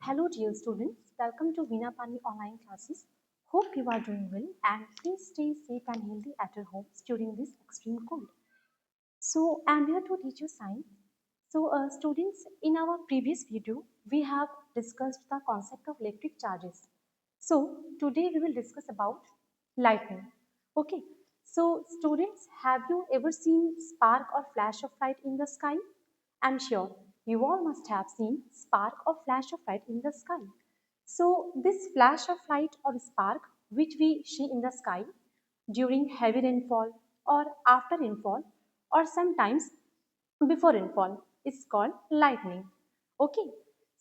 Hello dear students, welcome to Veena Pani online classes. Hope you are doing well and please stay safe and healthy at your homes during this extreme cold. So I'm here to teach you science. So students, in our previous video, we have discussed the concept of electric charges. So today we will discuss about lightning. Okay, so students, have you ever seen spark or flash of light in the sky? I'm sure you all must have seen spark or flash of light in the sky. So this flash of light or spark which we see in the sky during heavy rainfall or after rainfall or sometimes before rainfall is called lightning. Okay,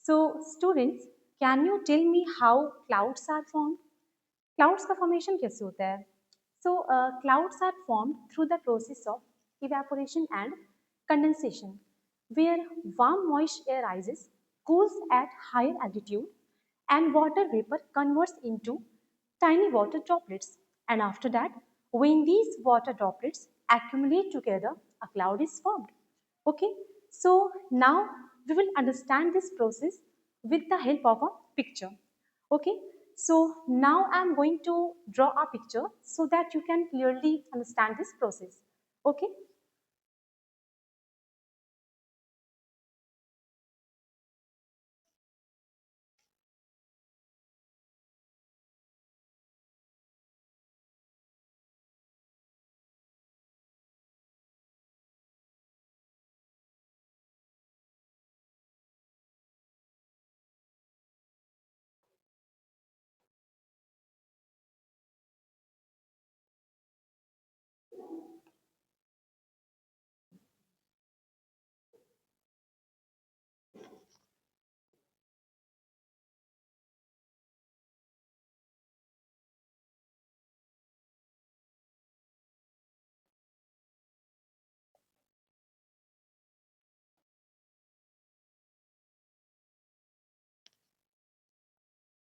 so students, can you tell me how clouds are formed? Clouds का formation कैसे होता है? So clouds are formed through the process of evaporation and condensation, where warm moist air rises, cools at higher altitude, and water vapor converts into tiny water droplets. And after that, when these water droplets accumulate together, a cloud is formed. Okay, so now we will understand this process with the help of a picture. Okay, so now I am going to draw a picture so that you can clearly understand this process. Okay,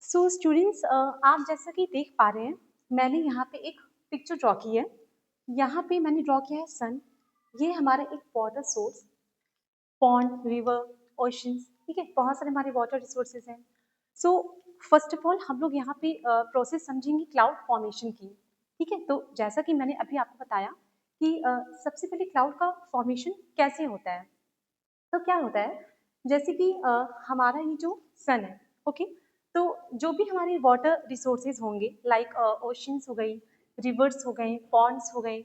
so students आप जैसा कि देख पा रहे हैं, मैंने यहाँ पे एक पिक्चर ड्रॉ की है. यहाँ पे मैंने ड्रॉ किया है सन. ये हमारा एक water source, pond, river, oceans, ठीक है, बहुत सारे हमारे वाटर रिसोर्सेज हैं. सो फर्स्ट ऑफ ऑल हम लोग यहाँ पे प्रोसेस समझेंगे क्लाउड फॉर्मेशन की. ठीक है, तो जैसा कि मैंने अभी आपको बताया कि सबसे पहले क्लाउड का फॉर्मेशन कैसे होता है. तो क्या होता है, जैसे कि हमारा ये जो सन है, ओके, तो जो भी हमारे वाटर रिसोर्सेज होंगे लाइक ओशंस हो गई, रिवर्स हो गए, पॉन्ड्स हो गए,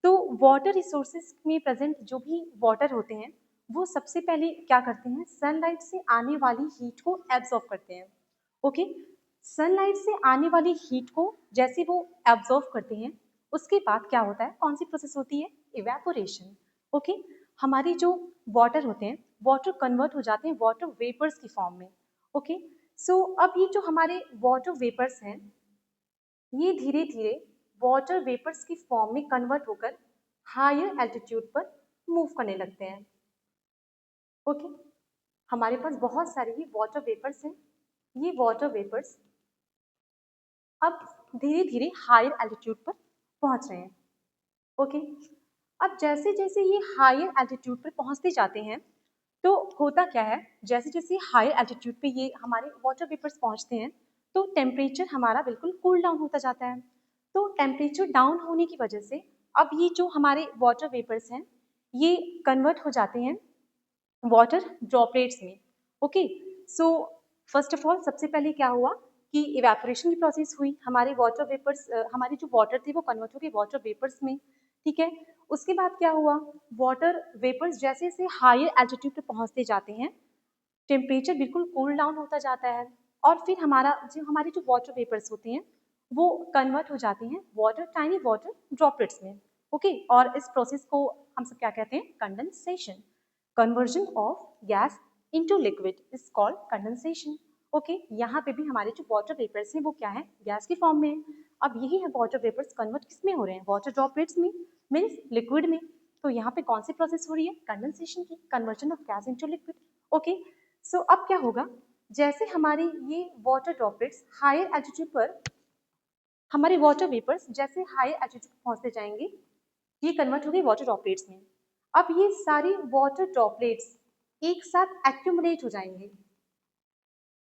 तो वाटर रिसोर्सेज में प्रेजेंट जो भी वाटर होते हैं वो सबसे पहले क्या करते हैं, सनलाइट से आने वाली हीट को एब्जॉर्ब करते हैं. ओके, सनलाइट से आने वाली हीट को जैसे वो एब्जॉर्ब करते हैं, उसके बाद क्या होता है, कौन सी प्रोसेस होती है, इवेपोरेशन. ओके, हमारे जो वाटर होते हैं, वाटर कन्वर्ट हो जाते हैं वाटर वेपर्स की फॉर्म में. ओके, सो अब ये जो हमारे वाटर वेपर्स हैं, ये धीरे धीरे वाटर वेपर्स की फॉर्म में कन्वर्ट होकर हायर एल्टीट्यूड पर मूव करने लगते हैं. ओके, हमारे पास बहुत सारे ही वाटर वेपर्स हैं. ये वाटर वेपर्स अब धीरे धीरे हायर एल्टीट्यूड पर पहुंच रहे हैं. ओके, अब जैसे जैसे ये हायर एल्टीट्यूड पर पहुंचते जाते हैं, तो होता क्या है, जैसे जैसे हायर एल्टीट्यूड पे ये हमारे वाटर वेपर्स पहुंचते हैं, तो टेम्परेचर हमारा बिल्कुल कूल डाउन होता जाता है. तो टेम्परेचर डाउन होने की वजह से अब ये जो हमारे वाटर वेपर्स हैं, ये कन्वर्ट हो जाते हैं वाटर ड्रॉपलेट्स में. Okay, so first of all सबसे पहले क्या हुआ कि इवेपोरेशन की प्रोसेस हुई, हमारे वाटर वेपर्स, हमारे जो वाटर थे वो कन्वर्ट हो गए वाटर वेपर्स में. ठीक है, उसके बाद क्या हुआ, वाटर वेपर्स जैसे जैसे हायर एल्टीट्यूड पे पहुंचते जाते हैं, टेम्परेचर बिल्कुल कूल डाउन होता जाता है, और फिर हमारे जो वाटर वेपर्स होते हैं वो कन्वर्ट हो जाते हैं वाटर टाइनी वाटर ड्रॉपलेट्स में. ओके, और इस प्रोसेस को हम सब क्या कहते हैं, condensation. Conversion of gas into liquid is called condensation. Okay, यहाँ पे भी हमारे जो वाटर वेपर्स हैं वो क्या है, गैस की फॉर्म में है. अब यही है वाटर वेपर्स कन्वर्ट किस में हो रहे हैं, वाटर ड्रॉपलेट्स में, मीन्स लिक्विड में. तो यहाँ पे कौन सी प्रोसेस हो रही है, कंडेंसेशन की, conversion of gas into liquid. Okay, so अब क्या होगा, जैसे हमारे ये वाटर ड्रॉपलेट्स हायर एल्टीट्यूड पर, हमारे वाटर वेपर्स जैसे हायर एल्टीट्यूड पहुंचते जाएंगे, ये कन्वर्ट हो गई वाटर ड्रॉपलेट्स में. अब ये सारी वाटर ड्रॉपलेट्स एक साथ एक्यूमुलेट हो जाएंगे.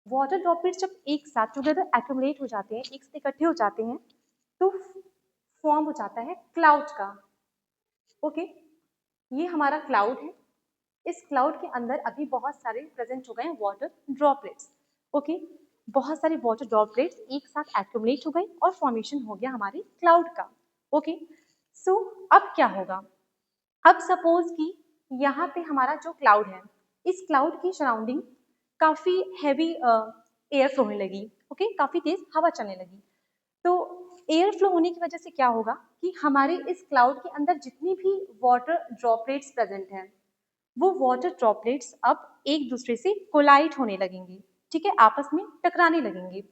वाटर ड्रॉपलेट्स जब एक साथ टुगेदर एक्यूमुलेट हो जाते हैं, एक साथ इकट्ठे हो जाते हैं, तो फॉर्म हो जाता है क्लाउड का। ओके, ये हमारा क्लाउड है। इस क्लाउड के अंदर अभी बहुत सारे प्रेजेंट हो गए हैं वाटर ड्रॉपलेट्स। ओके, बहुत सारे वाटर ड्रॉपलेट्स एक साथ एक्यूमुलेट हो गए और फॉर्मेशन हो गया हमारे क्लाउड का। ओके, सो अब क्या होगा? अब सपोज कि यहाँ पे हमारा जो क्लाउड है, इस क्लाउड की सराउंडिंग काफी हैवी एयर फ्लो होने लगी। ओके, काफी तेज हवा चलने लगी। तो एयर फ्लो होने की वजह से क्या होगा कि हमारे इस क्लाउड के अंदर जितनी भी वाटर ड्रॉपलेट्स प्रेजेंट हैं, वो वाटर ड्रॉपलेट्स अब एक दूसरे से कोलाइड होने लगेंगे। ठीक है, आपस में टकराने लगेंगे।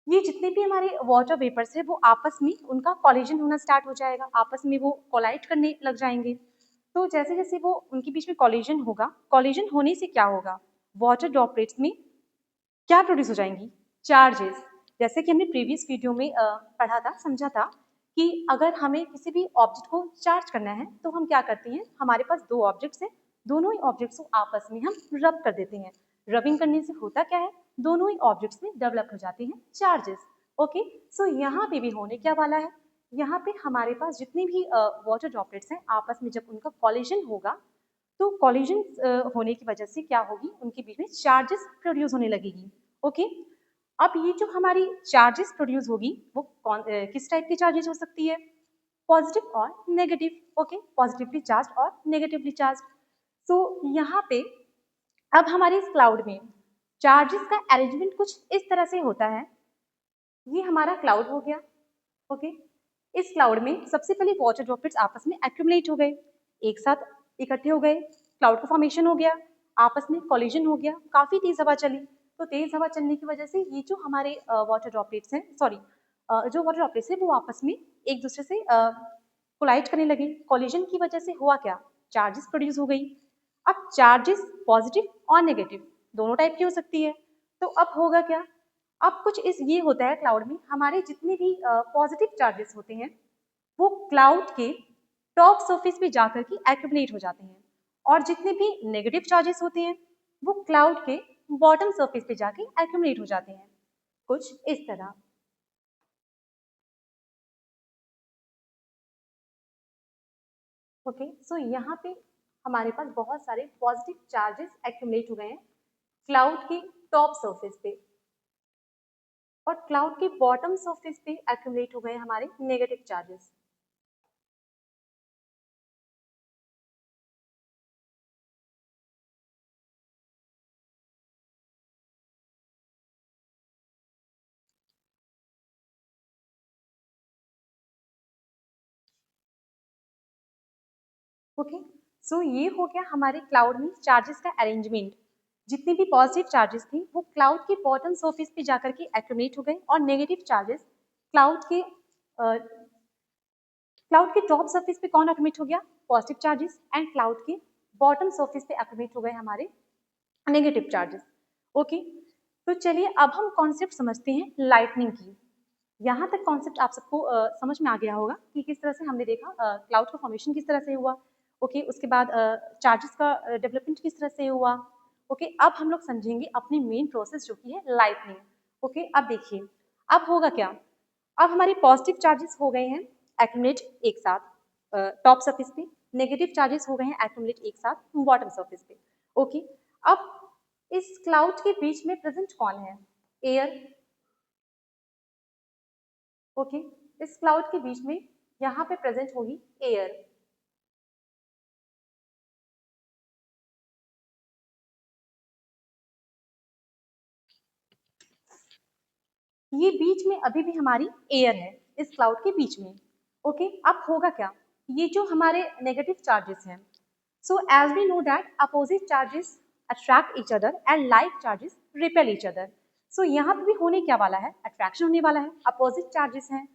ये जितने भी हमारे वाटर वेपर्स है वो आपस में उनका कॉलिजन होना स्टार्ट हो जाएगा, आपस में वो कोलाइड करने लग जाएंगे। तो जैसे जैसे वो उनके बीच में कॉलिजन होगा, कॉलिजन होने से क्या होगा, वाटर ड्रॉपलेट्स में क्या प्रोड्यूस हो जाएंगी? चार्जेस। जैसे कि हमने प्रीवियस वीडियो में पढ़ा था, समझा था कि अगर हमें किसी भी ऑब्जेक्ट को चार्ज करना है तो हम क्या करते हैं, हमारे पास दो ऑब्जेक्ट्स हैं, दोनों ही ऑब्जेक्ट्स को आपस में हम रब कर देते हैं। रबिंग करने से होता क्या है, दोनों ही ऑब्जेक्ट्स में डेवलप हो जाते हैं चार्जेस। ओके, सो यहाँ पे भी होने क्या वाला है, यहाँ पे हमारे पास जितने भी वाटर ड्रॉपलेट्स हैं आपस में जब उनका कॉलिजन होगा, तो कॉलिजन होने की वजह से क्या होगी, उनके बीच में चार्जेस प्रोड्यूस होने लगेगी। ओके, अब ये जो हमारी चार्जेस प्रोड्यूस होगी वो किस टाइप की चार्जेस हो सकती है? पॉजिटिव और नेगेटिव। ओके, पॉजिटिवली चार्ज और नेगेटिवली चार्ज। सो यहाँ पे अब हमारे इस क्लाउड में चार्जेस का अरेंजमेंट कुछ इस तरह से होता है। ये हमारा क्लाउड हो गया। ओके, इस क्लाउड में सबसे पहले वाटर ड्रॉपलेट्स आपस में एक्यूमुलेट हो गए, एक साथ इकट्ठे हो गए, क्लाउड का फॉर्मेशन हो गया, आपस में कॉलिजन हो गया, काफी तेज हवा चली। तो तेज हवा चलने की वजह से ये जो हमारे वाटर ड्रॉपलेट्स हैं, सॉरी, जो वाटर ड्रॉपलेट्स हैं वो आपस में एक दूसरे से कोलाइड करने लगे। कॉलिजन की वजह से हुआ क्या, चार्जेस प्रोड्यूस हो गई। अब चार्जेस पॉजिटिव और नेगेटिव दोनों टाइप की हो सकती है। तो अब होगा क्या, अब कुछ इस ये होता है क्लाउड में, हमारे जितने भी पॉजिटिव चार्जेस होते हैं वो क्लाउड के टॉप सरफेस पे जाकर के एक्यूमुलेट हो जाते हैं, और जितने भी नेगेटिव चार्जेस होते हैं वो क्लाउड के बॉटम सरफेस पे जाके एक्यूमुलेट हो जाते हैं, कुछ इस तरह। ओके, सो यहाँ पे हमारे पास बहुत सारे पॉजिटिव चार्जेस एक्यूमुलेट हो गए हैं क्लाउड के टॉप सरफेस पे, और क्लाउड के बॉटम सरफेस पे एक्यूमुलेट हो गए हमारे नेगेटिव चार्जेस। ओके, सो ये हो गया हमारे क्लाउड में चार्जेस का अरेंजमेंट। जितनी भी पॉजिटिव चार्जेस थी वो क्लाउड के बॉटम सरफेस पे जाकर के एक्यूमुलेट हो गए, और नेगेटिव चार्जेस क्लाउड के टॉप सरफेस पे कौन एक्यूमुलेट हो गया, पॉजिटिव चार्जेस, एंड क्लाउड के बॉटम सरफेस पे एक्यूमुलेट हो गए हमारे नेगेटिव चार्जेस। ओके, तो चलिए अब हम कॉन्सेप्ट समझते हैं लाइटनिंग की। यहाँ तक कॉन्सेप्ट आप सबको समझ में आ गया होगा कि किस तरह से हमने देखा क्लाउड का फॉर्मेशन किस तरह से हुआ। ओके, उसके बाद चार्जेस का डेवलपमेंट किस तरह से हुआ। ओके, अब हम लोग समझेंगे अपनी मेन प्रोसेस जो कि है लाइटनिंग। ओके, अब देखिए अब होगा क्या, अब हमारे पॉजिटिव चार्जेस हो गए हैं एक्यूमुलेट एक साथ टॉप सरफेस पे, नेगेटिव चार्जेस हो गए हैं एक्यूमुलेट एक साथ बॉटम सरफेस पे। ओके, अब इस क्लाउड के बीच में प्रेजेंट कौन है, एयर। ओके, इस क्लाउड के बीच में यहाँ पे प्रेजेंट होगी एयर। ये बीच में अभी भी हमारी एयर है इस क्लाउड के बीच में। ओके, अब होगा क्या, ये जो हमारे नेगेटिव चार्जेस हैं, so as we know that opposite charges attract each other and like charges repel each other. So यहाँ पे भी होने क्या वाला है, अट्रैक्शन होने वाला है। अपोजिट चार्जेस हैं,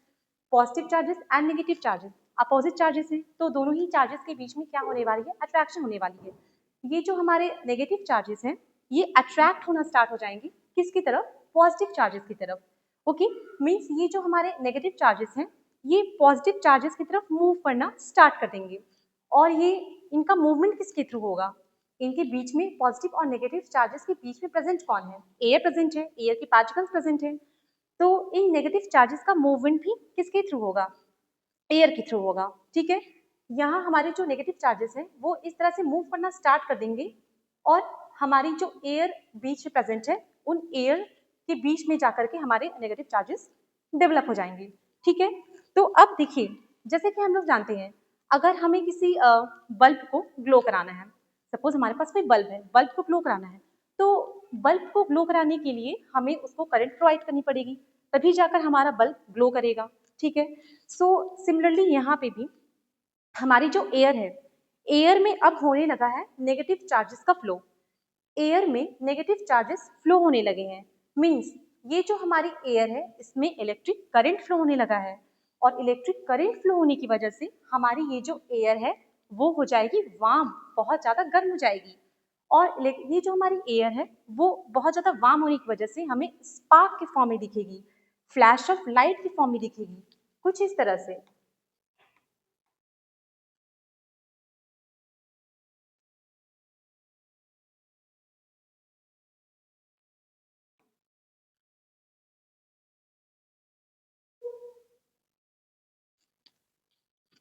positive charges and negative charges, opposite charges हैं, तो दोनों ही चार्जेस के बीच में क्या होने वाली है, अट्रैक्शन होने वाली है। ये जो हमारे नेगेटिव चार्जेस हैं ये अट्रैक्ट होना स्टार्ट हो जाएंगे किसकी तरफ, पॉजिटिव चार्जेस की तरफ। ओके, मीन्स ये जो हमारे नेगेटिव चार्जेस हैं ये पॉजिटिव चार्जेस की तरफ मूव करना स्टार्ट कर देंगे, और ये इनका मूवमेंट किसके थ्रू होगा, इनके बीच में पॉजिटिव और नेगेटिव चार्जेस के बीच में प्रेजेंट कौन है? एयर प्रेजेंट है, एयर के पार्टिकल्स प्रेजेंट है। तो इन नेगेटिव चार्जेस का मूवमेंट भी किसके थ्रू होगा? एयर के थ्रू होगा। ठीक है, यहाँ हमारे जो नेगेटिव चार्जेस हैं वो इस तरह से मूव करना स्टार्ट कर देंगे और हमारी जो एयर बीच में प्रेजेंट है उन एयर के बीच में जाकर के हमारे नेगेटिव चार्जेस डेवलप हो जाएंगे। ठीक है, तो अब देखिए, जैसे कि हम लोग जानते हैं, अगर हमें किसी बल्ब को ग्लो कराना है, सपोज हमारे पास कोई बल्ब है, बल्ब को ग्लो कराना है, तो बल्ब को ग्लो कराने के लिए हमें उसको करंट प्रोवाइड करनी पड़ेगी, तभी जाकर हमारा बल्ब ग्लो करेगा। ठीक है, सो सिमिलरली यहाँ पे भी हमारी जो एयर है, एयर में अब होने लगा है नेगेटिव चार्जेस का फ्लो। एयर में नेगेटिव चार्जेस फ्लो होने लगे हैं, मींस ये जो हमारी एयर है इसमें इलेक्ट्रिक करंट फ्लो होने लगा है, और इलेक्ट्रिक करंट फ्लो होने की वजह से हमारी ये जो एयर है वो हो जाएगी वार्म, बहुत ज़्यादा गर्म हो जाएगी। और ये जो हमारी एयर है वो बहुत ज़्यादा वार्म होने की वजह से हमें स्पार्क के फॉर्म में दिखेगी, फ्लैश ऑफ लाइट के फॉर्म में दिखेगी, कुछ इस तरह से।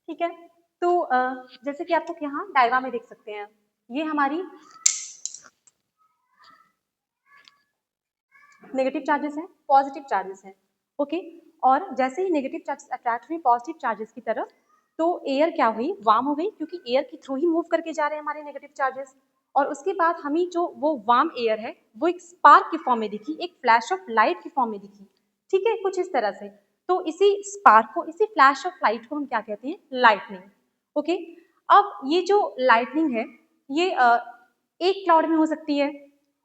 ठीक है, तो जैसे कि आप लोग यहाँ डायग्राम में देख सकते हैं, ये हमारी नेगेटिव चार्जेस हैं, पॉजिटिव चार्जेस हैं। ओके, और जैसे ही नेगेटिव चार्जेस अट्रैक्ट हुए पॉजिटिव चार्जेस की तरफ, तो एयर क्या हुई? वार्म हो गई, क्योंकि एयर के थ्रू ही मूव करके जा रहे हैं हमारे नेगेटिव चार्जेस। और उसके बाद हमें जो वो वार्म एयर है वो एक स्पार्क के फॉर्म में दिखी, एक फ्लैश ऑफ लाइट के फॉर्म में दिखी। ठीक है, कुछ इस तरह से। तो इसी स्पार्क को, इसी फ्लैश ऑफ लाइट को हम क्या कहते हैं? लाइटनिंग। ओके, अब ये जो लाइटनिंग है ये एक क्लाउड में हो सकती है,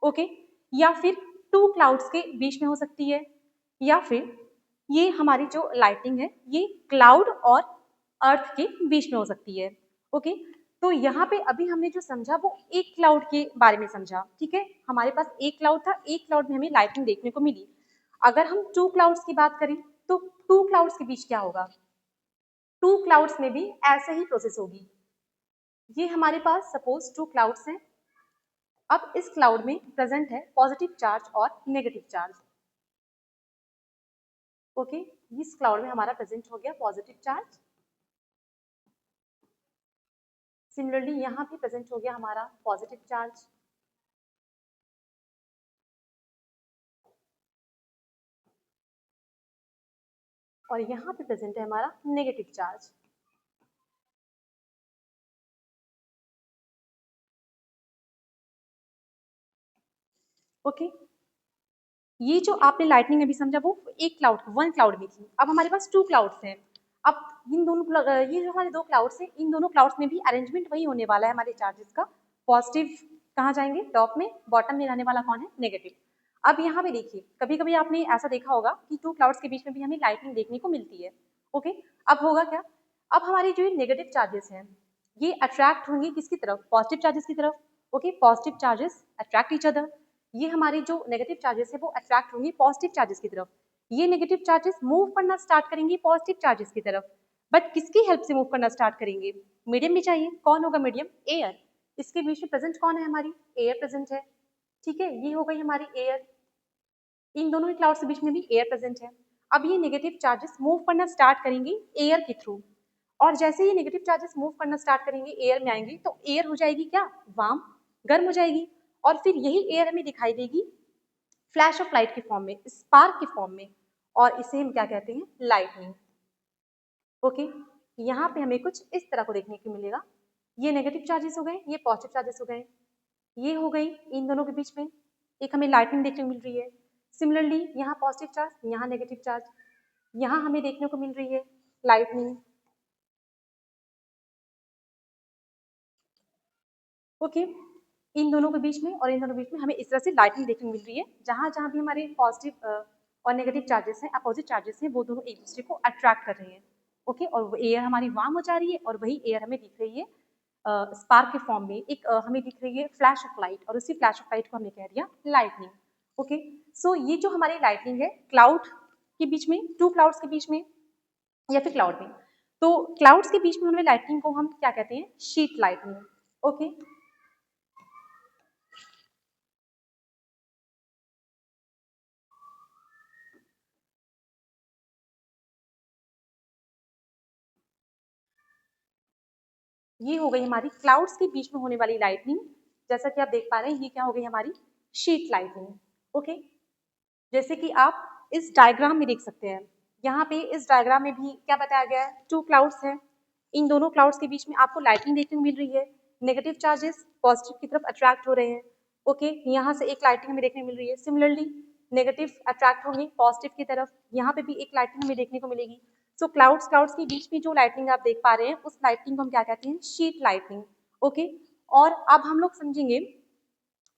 ओके, या फिर टू क्लाउड्स के बीच में हो सकती है, या फिर ये हमारी जो लाइटनिंग है ये क्लाउड और अर्थ के बीच में हो सकती है। ओके, तो यहाँ पे अभी हमने जो समझा वो एक क्लाउड के बारे में समझा। ठीक है, हमारे पास एक क्लाउड था, एक क्लाउड में हमें लाइटनिंग देखने को मिली। अगर हम टू क्लाउड्स की बात करें तो टू क्लाउड्स के बीच क्या होगा? टू क्लाउड्स में भी ऐसे ही प्रोसेस होगी। ये हमारे पास सपोज टू क्लाउड्स हैं, अब इस क्लाउड में प्रेजेंट है पॉजिटिव चार्ज और नेगेटिव चार्ज। ओके, इस क्लाउड में हमारा प्रेजेंट हो गया पॉजिटिव चार्ज, सिमिलरली यहाँ भी प्रेजेंट हो गया हमारा पॉजिटिव चार्ज। और यहाँ पे प्रेजेंट है हमारा नेगेटिव चार्ज। ओके, ये जो आपने लाइटनिंग अभी समझा वो एक क्लाउड, वन क्लाउड में थी। अब हमारे पास टू क्लाउड्स हैं। अब इन दोनों, ये जो हमारे दो क्लाउड्स हैं, इन दोनों क्लाउड्स में भी अरेंजमेंट वही होने वाला है हमारे चार्जेस का। पॉजिटिव कहाँ जाएंगे? टॉप में, बॉटम में रहने वाला कौन है? नेगेटिव। अब यहाँ पे देखिए, कभी कभी आपने ऐसा देखा होगा कि टू क्लाउड्स के बीच में भी हमें लाइटनिंग देखने को मिलती है। ओके, अब होगा क्या? अब हमारी जो नेगेटिव चार्जेस हैं ये अट्रैक्ट होंगे किसकी तरफ? पॉजिटिव चार्जेस की तरफ। Okay, positive charges attract each other, ये हमारे जो नेगेटिव चार्जेस है वो अट्रैक्ट होंगे पॉजिटिव चार्जेस की तरफ। ये नेगेटिव चार्जेस मूव करना स्टार्ट करेंगे पॉजिटिव चार्जेस की तरफ, बट किसकी हेल्प से मूव करना स्टार्ट करेंगे? मीडियम भी चाहिए, कौन होगा मीडियम? एयर। इसके बीच में प्रेजेंट कौन है? हमारी एयर प्रेजेंट है। ठीक है, ये हो गई हमारी एयर। इन दोनों ही क्लाउड्स के बीच में भी एयर प्रेजेंट है। अब ये नेगेटिव चार्जेस मूव करना स्टार्ट करेंगे एयर के थ्रू, और जैसे ही नेगेटिव चार्जेस मूव करना स्टार्ट करेंगे एयर में आएंगे तो एयर हो जाएगी क्या? वार्म, गर्म हो जाएगी। और फिर यही एयर हमें दिखाई देगी फ्लैश ऑफ लाइट के फॉर्म में, स्पार्क के फॉर्म में, और इसे हम क्या कहते हैं? लाइटनिंग। ओके, यहाँ पे हमें कुछ इस तरह को देखने को मिलेगा। ये नेगेटिव चार्जेस हो गए, ये पॉजिटिव चार्जेस हो गए, ये हो गई इन दोनों के बीच में एक हमें लाइटनिंग देखने को मिल रही है। सिमिलरली यहाँ पॉजिटिव चार्ज, यहाँ नेगेटिव चार्ज, यहाँ हमें देखने को मिल रही है लाइटनिंग। ओके, इन दोनों के बीच में और इन दोनों के बीच में हमें इस तरह से लाइटनिंग देखने को मिल रही है। जहाँ जहाँ भी हमारे पॉजिटिव और नेगेटिव चार्जेस हैं, अपोजिट चार्जेस हैं, वो दोनों एक दूसरे को अट्रैक्ट कर रहे हैं। ओके, और एयर हमारी वार्म हो जा रही है और वही एयर हमें दिख रही है स्पार्क के फॉर्म में, एक हमें दिख रही है फ्लैश ऑफ लाइट, और उसी फ्लैश ऑफ लाइट को हमने कह दिया लाइटनिंग। ओके, सो ये जो हमारी लाइटनिंग है क्लाउड के बीच में, टू क्लाउड्स के बीच में, या फिर क्लाउड में, तो क्लाउड्स के बीच में हमें लाइटनिंग को हम क्या कहते हैं? Sheet lightning. ओके, ये हो गई हमारी क्लाउड्स के बीच में होने वाली लाइटनिंग। जैसा कि आप देख पा रहे हैं, ये क्या हो गई हमारी शीट लाइटनिंग। ओके, जैसे कि आप इस डायग्राम में देख सकते हैं, यहाँ पे इस डायग्राम में भी क्या बताया गया है, 2 क्लाउड्स हैं। इन दोनों क्लाउड्स के बीच में आपको लाइटनिंग देखने को मिल रही है। नेगेटिव चार्जेस पॉजिटिव की तरफ अट्रैक्ट हो रहे हैं। ओके, यहाँ से एक लाइटनिंग हमें देखने को मिल रही है। सिमिलरली नेगेटिव अट्रैक्ट होंगे पॉजिटिव की तरफ, यहाँ पे भी एक लाइटनिंग हमें देखने को मिलेगी। सो क्लाउड्स के बीच में जो लाइटनिंग आप देख पा रहे हैं, उस लाइटनिंग को हम क्या कहते हैं, शीट लाइटनिंग। ओके, और अब हम लोग समझेंगे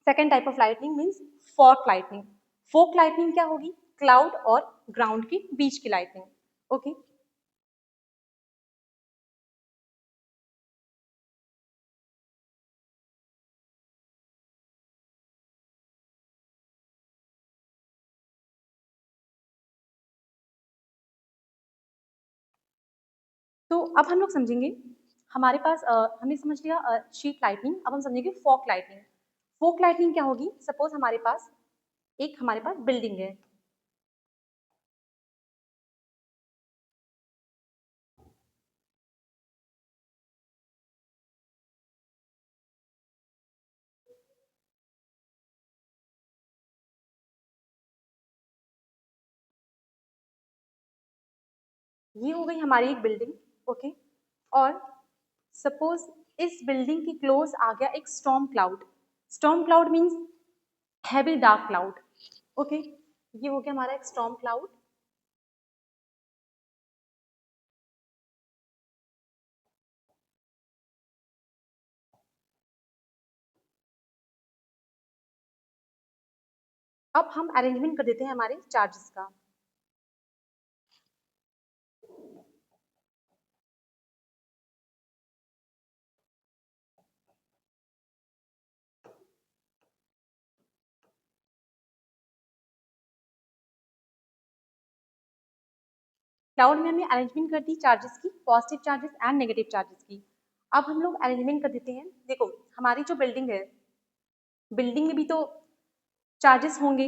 second type of lightning means fork lightning. Fork lightning क्या होगी, क्लाउड और ग्राउंड के बीच की लाइटनिंग। ओके, तो अब हम लोग समझेंगे, हमारे पास हमने समझ लिया शीट लाइटनिंग, अब हम समझेंगे फॉक लाइटनिंग। फोक लाइटनिंग क्या होगी, सपोज हमारे पास बिल्डिंग है। ये हो गई हमारी एक बिल्डिंग। ओके, और सपोज इस बिल्डिंग की क्लोज आ गया एक storm cloud. Storm cloud means heavy dark cloud. Okay, ये हो गया हमारा एक स्टॉर्म क्लाउड। अब हम अरेंजमेंट कर देते हैं हमारे चार्जेस का। क्लाउड में हमने अरेंजमेंट कर दी चार्जेस की, positive charges and negative charges की। अब हम लोग अरेंजमेंट कर देते हैं। देखो, हमारी जो बिल्डिंग है, बिल्डिंग में भी तो चार्जेस होंगे,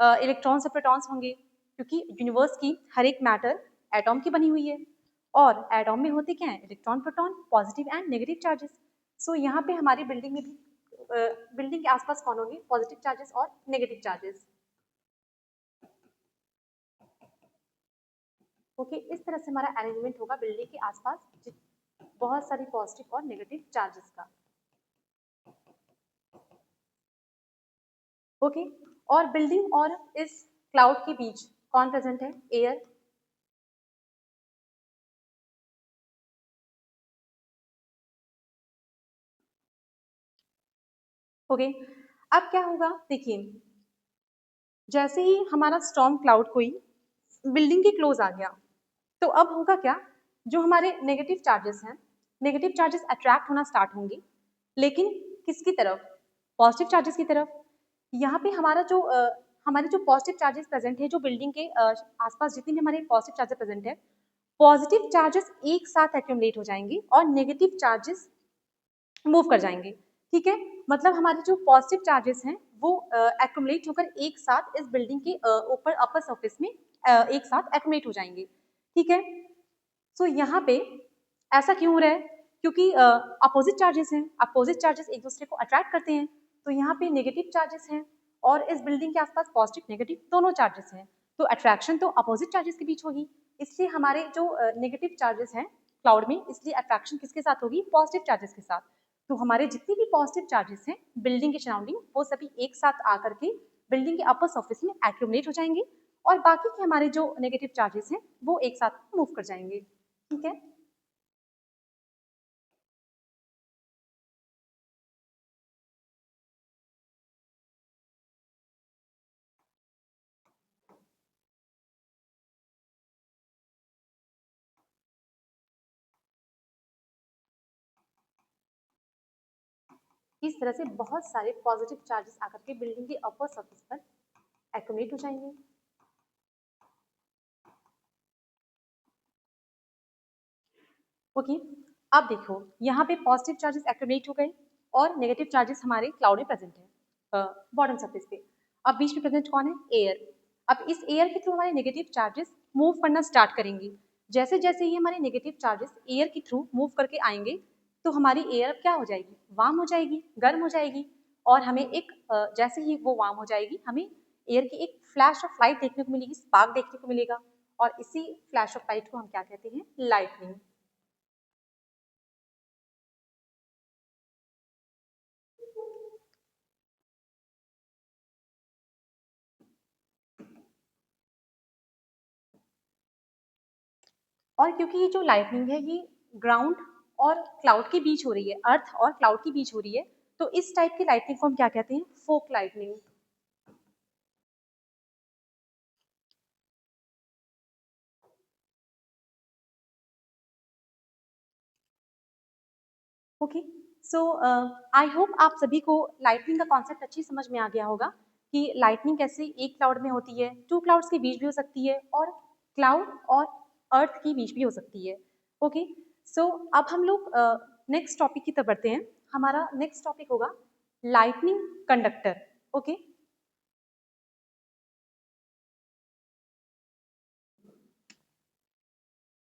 इलेक्ट्रॉन्स और प्रोटॉन्स होंगे, क्योंकि यूनिवर्स की हर एक मैटर एटॉम की बनी हुई है, और एटॉम में होते क्या है, electron proton, positive and negative charges. So यहाँ पे हमारी बिल्डिंग में भी बिल्डिंग के आसपास कौन होंगे, पॉजिटिव चार्जेस और नेगेटिव चार्जेस। ओके, इस तरह से हमारा अरेंजमेंट होगा बिल्डिंग के आसपास बहुत सारी पॉजिटिव और नेगेटिव चार्जेस का। ओके, और बिल्डिंग और इस क्लाउड के बीच कौन प्रेजेंट है, एयर। ओके, अब क्या होगा, देखिए जैसे ही हमारा स्टॉर्म क्लाउड कोई बिल्डिंग के क्लोज आ गया, तो अब होगा क्या, जो हमारे नेगेटिव चार्जेस हैं, नेगेटिव चार्जेस अट्रैक्ट होना स्टार्ट होंगे, लेकिन किसकी तरफ, पॉजिटिव चार्जेस की तरफ। यहाँ पे हमारे जो पॉजिटिव चार्जेस प्रेजेंट है, जो बिल्डिंग के आसपास जितने भी हमारे पॉजिटिव चार्जेस प्रेजेंट है, पॉजिटिव चार्जेस एक साथ एक्यूमुलेट हो जाएंगे और नेगेटिव चार्जेस मूव कर जाएंगे। ठीक है, मतलब हमारे जो पॉजिटिव चार्जेस हैं वो एक्यूमुलेट होकर एक साथ इस बिल्डिंग के ऊपर अपर सरफेस में एक साथ एक्यूमुलेट हो जाएंगे। ठीक है, सो यहाँ पे ऐसा क्यों हो रहा है, क्योंकि अपोजिट चार्जेस हैं, अपोजिट चार्जेस एक दूसरे को अट्रैक्ट करते हैं। तो यहाँ पे नेगेटिव चार्जेस हैं और इस बिल्डिंग के आसपास पॉजिटिव नेगेटिव दोनों चार्जेस हैं, तो अट्रैक्शन तो अपोजिट चार्जेस के बीच होगी। इसलिए हमारे जो नेगेटिव चार्जेस हैं क्लाउड में, इसलिए अट्रैक्शन किसके साथ होगी, पॉजिटिव चार्जेस के साथ। तो हमारे जितने भी पॉजिटिव चार्जेस हैं बिल्डिंग के सराउंडिंग, वो सभी एक साथ आकर के बिल्डिंग के अपर सरफेस में एक्यूमुलेट हो जाएंगे, और बाकी के हमारे जो नेगेटिव चार्जेस हैं वो एक साथ मूव कर जाएंगे। ठीक है, इस तरह से बहुत सारे पॉजिटिव चार्जेस आकर के बिल्डिंग के अपर सरफेस पर एक्यूमुलेट हो जाएंगे। ओके, अब देखो यहाँ पे पॉजिटिव चार्जेस एक्यूमुलेट हो गए और नेगेटिव चार्जेस हमारे क्लाउड में प्रेजेंट है बॉटम सरफेस पे। अब बीच में प्रेजेंट कौन है, एयर। अब इस एयर के थ्रू हमारे नेगेटिव चार्जेस मूव करना स्टार्ट करेंगे। जैसे जैसे ये हमारे नेगेटिव चार्जेस एयर के थ्रू मूव करके आएंगे, तो हमारी एयर क्या हो जाएगी, वार्म हो जाएगी, गर्म हो जाएगी, और हमें एक जैसे ही वो वार्म हो जाएगी हमें एयर की एक फ्लैश ऑफ लाइट देखने को मिलेगी, स्पार्क देखने को मिलेगा, और इसी फ्लैश ऑफ लाइट को हम क्या कहते हैं, लाइटनिंग। और क्योंकि ये जो लाइटनिंग है ये ग्राउंड और क्लाउड के बीच हो रही है, अर्थ और क्लाउड के बीच हो रही है, तो इस टाइप की लाइटनिंग को हम क्या कहते हैं, fork lightning. Okay, so I hope आप सभी को लाइटनिंग का कॉन्सेप्ट अच्छी समझ में आ गया होगा कि लाइटनिंग कैसे एक क्लाउड में होती है, टू क्लाउड्स के बीच भी हो सकती है, और क्लाउड और अर्थ के बीच भी हो सकती है। ओके, सो अब हम लोग नेक्स्ट टॉपिक की तरफ बढ़ते हैं। हमारा नेक्स्ट टॉपिक होगा लाइटनिंग कंडक्टर। ओके,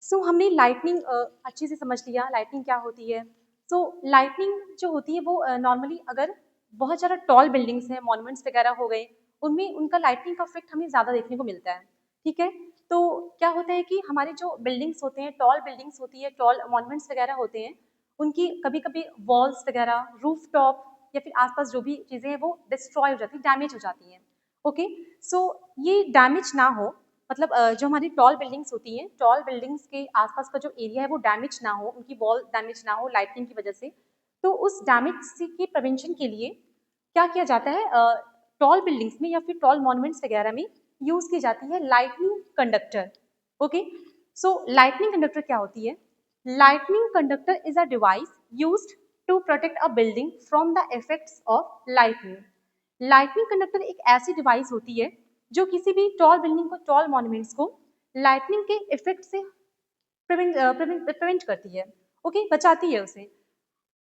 सो हमने लाइटनिंग अच्छे से समझ लिया, लाइटनिंग क्या होती है। सो लाइटनिंग जो होती है वो नॉर्मली अगर बहुत ज़्यादा टॉल बिल्डिंग्स हैं, मॉन्यूमेंट्स वगैरह हो गए, उनमें उनका लाइटनिंग का इफेक्ट हमें ज़्यादा देखने को मिलता है। ठीक है, तो क्या होता है कि हमारे जो बिल्डिंग्स होते हैं, टॉल बिल्डिंग्स होती है, टॉल मॉन्यूमेंट्स वगैरह होते हैं, उनकी कभी कभी वॉल्स वगैरह, रूफ टॉप या फिर आसपास जो भी चीज़ें हैं वो डिस्ट्रॉय हो जाती, डैमेज हो जाती हैं। ओके, सो ये डैमेज ना हो, मतलब जो हमारी टॉल बिल्डिंग्स होती हैं, टॉल बिल्डिंग्स के आसपास का जो एरिया है वो डैमेज ना हो, उनकी वॉल डैमेज ना हो लाइटनिंग की वजह से, तो उस डैमेज के प्रिवेंशन के लिए क्या किया जाता है, टॉल बिल्डिंग्स में या फिर टॉल मॉन्यूमेंट्स वगैरह में यूज की जाती है lightning conductor. Okay, so lightning conductor क्या होती है, lightning conductor is a device used to protect a building from the effects of lightning. Lightning conductor एक ऐसी डिवाइस होती है जो किसी भी टॉल बिल्डिंग को, टॉल मॉन्यूमेंट्स को लाइटनिंग के इफेक्ट से प्रिवेंट करती है। ओके, बचाती है उसे।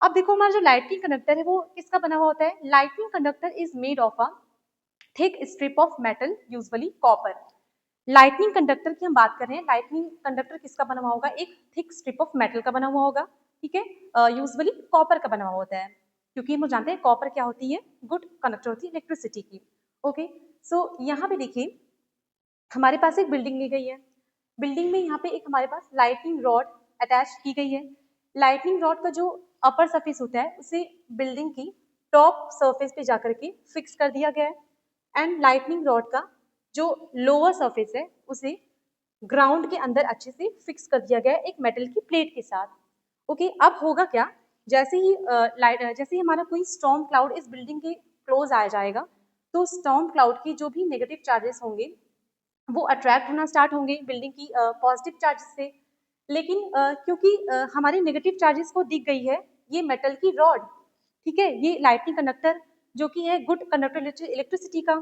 अब देखो हमारा जो लाइटनिंग कंडक्टर है वो किसका बना हुआ होता है, lightning conductor is made of a thick strip of metal, usually copper. Lightning conductor की हम बात कर रहे हैं, लाइटनिंग कंडक्टर किसका बना हुआ होगा, एक थिक स्ट्रिप ऑफ मेटल का बना हुआ होगा। ठीक है, यूजुअली कॉपर का बना हुआ होता है, क्योंकि हम जानते हैं कॉपर क्या होती है, गुड कंडक्टर होती है इलेक्ट्रिसिटी की। ओके, सो यहाँ पे देखिए हमारे पास एक बिल्डिंग ली गई है, बिल्डिंग में यहाँ पे एक हमारे पास लाइटनिंग रॉड अटैच की गई है। लाइटनिंग रॉड का जो अपर सरफेस होता है उसे बिल्डिंग की टॉप सरफेस पे जाकर के फिक्स कर दिया गया है, एंड लाइटनिंग रॉड का जो लोअर सरफेस है उसे ग्राउंड के अंदर अच्छे से फिक्स कर दिया गया है एक मेटल की प्लेट के साथ। ओके, अब होगा क्या, जैसे ही हमारा कोई स्टॉर्म क्लाउड इस बिल्डिंग के क्लोज आ जाएगा, तो स्टॉर्म क्लाउड की जो भी नेगेटिव चार्जेस होंगे वो अट्रैक्ट होना स्टार्ट होंगे बिल्डिंग की पॉजिटिव चार्जेस से। लेकिन क्योंकि हमारे नेगेटिव चार्जेस को दिख गई है ये मेटल की रॉड, ठीक है, ये लाइटनिंग कंडक्टर जो कि है गुड कंडक्टर इलेक्ट्रिसिटी का,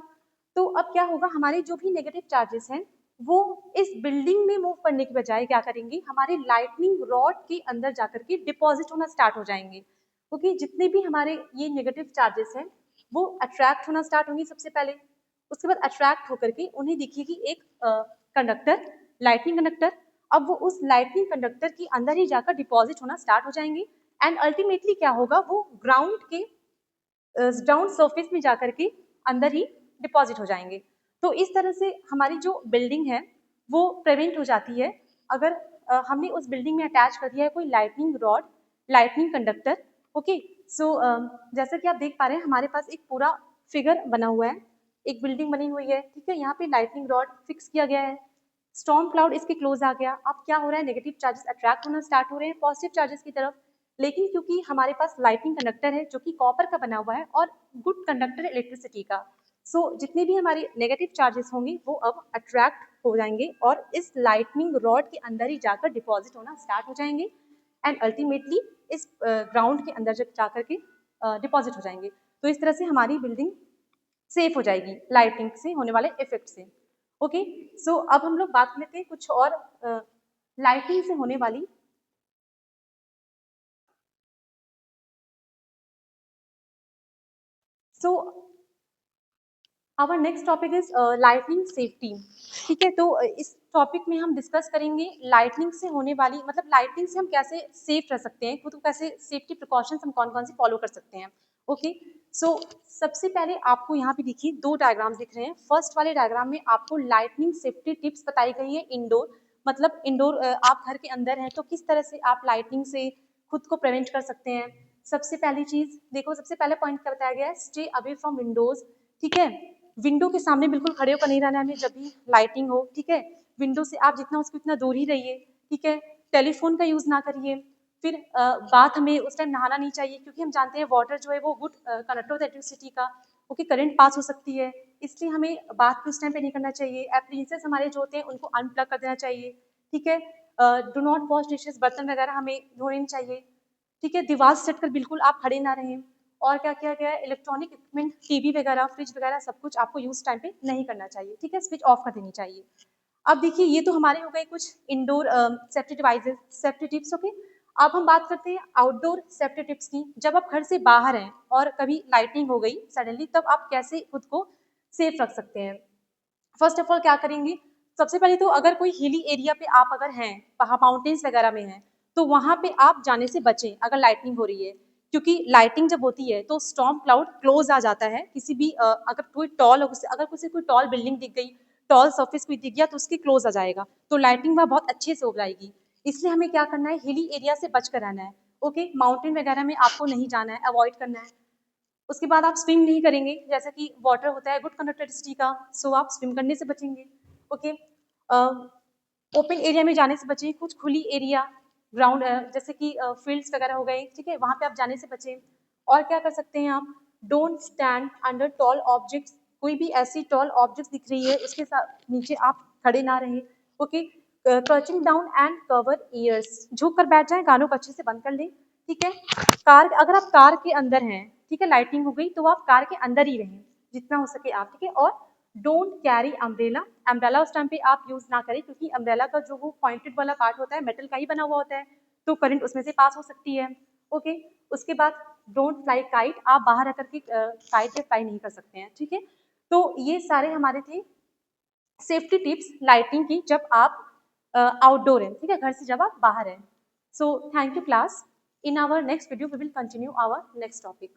तो अब क्या होगा, हमारे जो भी नेगेटिव चार्जेस हैं वो इस बिल्डिंग में मूव करने की बजाय क्या करेंगे, हमारे लाइटनिंग रॉड के अंदर जाकर के डिपॉजिट होना स्टार्ट हो जाएंगे। क्योंकि जितने भी हमारे ये नेगेटिव चार्जेस हैं वो अट्रैक्ट होना स्टार्ट होंगे सबसे पहले, उसके बाद अट्रैक्ट होकर के उन्हें दिखेगी एक कंडक्टर, लाइटनिंग कंडक्टर। अब वो उस लाइटनिंग कंडक्टर के अंदर ही जाकर डिपॉजिट होना स्टार्ट हो जाएंगे, एंड अल्टीमेटली क्या होगा, वो ग्राउंड के डाउन सरफेस में जाकर के अंदर ही डिपॉजिट हो जाएंगे। तो इस तरह से हमारी जो बिल्डिंग है वो प्रिवेंट हो जाती है अगर हमने उस बिल्डिंग में अटैच कर दिया है कोई lightning rod, lightning conductor. Okay, so जैसा कि आप देख पा रहे हैं हमारे पास एक पूरा फिगर बना हुआ है, एक बिल्डिंग बनी हुई है, ठीक है, यहाँ पे लाइटनिंग रॉड फिक्स किया गया है, स्टॉर्म क्लाउड इसके क्लोज आ गया, अब क्या हो रहा है, नेगेटिव चार्जेस अट्रैक्ट होना स्टार्ट हो रहे हैं पॉजिटिव चार्जेस की तरफ। लेकिन क्योंकि हमारे पास लाइटनिंग कंडक्टर है जो कि कॉपर का बना हुआ है और गुड कंडक्टर है इलेक्ट्रिसिटी का, सो जितने भी हमारे नेगेटिव चार्जेस होंगे वो अब अट्रैक्ट हो जाएंगे और इस लाइटनिंग रॉड के अंदर ही जाकर डिपॉजिट होना स्टार्ट हो जाएंगे, एंड अल्टीमेटली इस ग्राउंड के अंदर जब जाकर के डिपॉजिट हो जाएंगे। तो इस तरह से हमारी बिल्डिंग सेफ हो जाएगी लाइटिंग से होने वाले इफेक्ट से। ओके, सो अब हम लोग बात लेते हैं कुछ और लाइटिंग से होने वाली, so our next topic is lightning safety. ठीक है, तो इस टॉपिक में हम डिस्कस करेंगे लाइटनिंग से होने वाली, मतलब लाइटनिंग से हम कैसे सेफ रह सकते हैं, खुद को कैसे सेफ्टी प्रिकॉशंस हम कौन कौन से फॉलो कर सकते हैं। ओके, सो सबसे पहले आपको यहाँ पे देखिए 2 डायग्राम्स दिख रहे हैं। फर्स्ट वाले डायग्राम में आपको लाइटनिंग सेफ्टी टिप्स बताई गई है इंडोर, मतलब इंडोर आप घर के अंदर हैं तो किस तरह से आप लाइटनिंग से खुद को प्रिवेंट कर सकते हैं। सबसे पहली चीज देखो, सबसे पहले पॉइंट क्या बताया गया है, स्टे अवे फ्रॉम विंडोज। ठीक है, विंडो के सामने बिल्कुल खड़े होकर नहीं रहना है हमें जब भी लाइटिंग हो। ठीक है, विंडो से आप जितना उसको इतना दूर ही रहिए। ठीक है, टेलीफोन का यूज ना करिए। फिर बात हमें उस टाइम नहाना नहीं चाहिए, क्योंकि हम जानते हैं वाटर जो है वो गुड कंडक्टर होता है इलेक्ट्रिसिटी का। ओके, करंट पास हो सकती है, इसलिए हमें बात उस टाइम पे नहीं करना चाहिए। एप्लीजेंस हमारे जो होते हैं उनको अनप्लग कर देना चाहिए। ठीक है, डू नॉट वॉश डिशेस, बर्तन वगैरह हमें धोने नहीं चाहिए। ठीक है, दीवार से सटकर बिल्कुल आप खड़े ना रहें। और क्या किया गया है, इलेक्ट्रॉनिक इक्विपमेंट, टीवी वगैरह, फ्रिज वगैरह सब कुछ आपको यूज टाइम पे नहीं करना चाहिए। ठीक है, स्विच ऑफ कर देनी चाहिए। अब देखिए, ये तो हमारे हो गए कुछ indoor safety devices, safety tips. Okay, अब हम बात करते हैं आउटडोर सेफ्टी टिप्स की। जब आप घर से बाहर हैं और कभी लाइटनिंग हो गई सडनली, तब आप कैसे खुद को सेफ रख सकते हैं। फर्स्ट ऑफ ऑल क्या करेंगे, सबसे पहले तो अगर कोई हिली एरिया पे आप अगर हैं, पहाड़ माउंटेन्स वगैरह में हैं, तो वहां पे आप जाने से बचें अगर लाइटनिंग हो रही है। क्योंकि लाइटिंग जब होती है तो स्टॉर्म क्लाउड क्लोज आ जाता है। किसी भी अगर कोई टॉल, अगर किसी कोई टॉल बिल्डिंग दिख गई, टॉल सर्फिस कोई दिख गया, तो उसकी क्लोज आ जाएगा, तो लाइटिंग वहाँ बहुत अच्छे से हो जाएगी। इसलिए हमें क्या करना है, हिली एरिया से बच कर रहना है। ओके, माउंटेन वगैरह में आपको नहीं जाना है, अवॉइड करना है। उसके बाद आप स्विम नहीं करेंगे, जैसा कि वाटर होता है गुड कंडक्टिविटी का, सो आप स्विम करने से बचेंगे। ओके, ओपन एरिया में जाने से बचें, कुछ खुली एरिया ग्राउंड जैसे कि फील्ड्स वगैरह हो गए। ठीक है, वहां पे आप जाने से बचें। और क्या कर सकते हैं आप, don't stand under tall objects. कोई भी ऐसी टॉल ऑब्जेक्ट्स दिख रही है उसके साथ नीचे आप खड़े ना रहें। Okay, crutching down and cover years, झुक कर बैठ जाएं, कानों को अच्छे से बंद कर लें। ठीक है, कार, अगर आप कार के अंदर हैं, ठीक है, लाइटिंग हो गई, तो आप कार के अंदर ही रहें जितना हो सके आप। ठीक है, और डोंट कैरी अम्ब्रेला। अम्ब्रेला उस टाइम पे आप यूज ना करें, क्योंकि अम्ब्रेला का जो वो पॉइंटेड वाला पार्ट होता है मेटल का ही बना हुआ होता है, तो करंट उसमें से पास हो सकती है। ओके, उसके बाद डोंट फ्लाई काइट, आप बाहर रह करके काइट पे फ्लाई नहीं कर सकते हैं। ठीक है, तो ये सारे हमारे थे सेफ्टी टिप्स लाइटिंग की जब आप आउटडोर हैं। ठीक है, घर से जब आप बाहर हैं। So thank you class. In our next video we will continue our next topic.